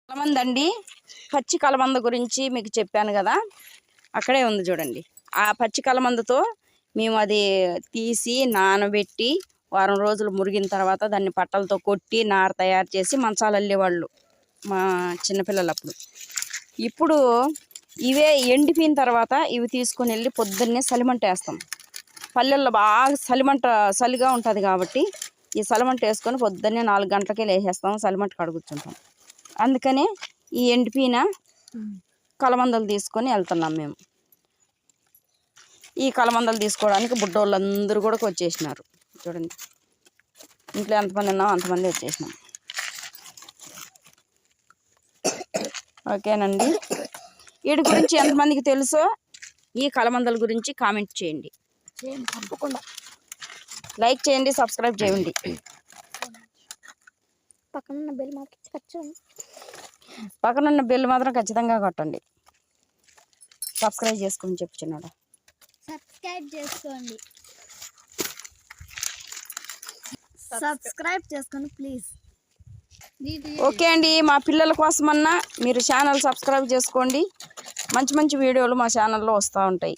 కలమంద అండి, పచ్చి కలమంద గురించి మీకు చెప్పాను కదా, అక్కడే ఉంది చూడండి. ఆ పచ్చి కలమందతో మేము అది తీసి నానబెట్టి వారం రోజులు మురిగిన తర్వాత దాన్ని పట్టలతో కొట్టి నార తయారు చేసి మంచాలు అల్లేవాళ్ళు మా చిన్నపిల్లలప్పుడు. ఇప్పుడు ఇవే ఎండిపోయిన తర్వాత ఇవి తీసుకొని వెళ్ళి పొద్దున్నే సలిమంట వేస్తాం. పల్లెల్లో బాగా చలిగా ఉంటుంది కాబట్టి ఈ సలిమంట వేసుకొని పొద్దున్నే 4 గంటలకే లేసేస్తాం, సలిమంట కడుగుతుంటాం. అందుకనే ఈ ఎండిపోయిన కలమందలు తీసుకొని వెళ్తున్నాం మేము. ఈ కలమందలు తీసుకోవడానికి బుడ్డోళ్ళందరూ కూడా వచ్చేసినారు చూడండి. ఇంట్లో ఎంతమంది ఉన్నామో అంతమంది వచ్చేసినాం. ఓకేనండి, వీటి గురించి ఎంతమందికి తెలుసో ఈ కలమందల గురించి కామెంట్ చేయండి. తప్పకుండా లైక్ చేయండి, సబ్స్క్రైబ్ చేయండి. పక్కనున్న బెల్ మాత్రం ఖచ్చితంగా కొట్టండి. సబ్స్క్రైబ్ చేసుకుని చెప్పుచున్నాడు. సబ్స్క్రైబ్ చేసుకోండి ప్లీజ్. ఓకే అండి, మా పిల్లల కోసమన్నా మీరు ఛానల్ సబ్స్క్రైబ్ చేసుకోండి. మంచి మంచి వీడియోలు మా ఛానల్లో వస్తూ ఉంటాయి.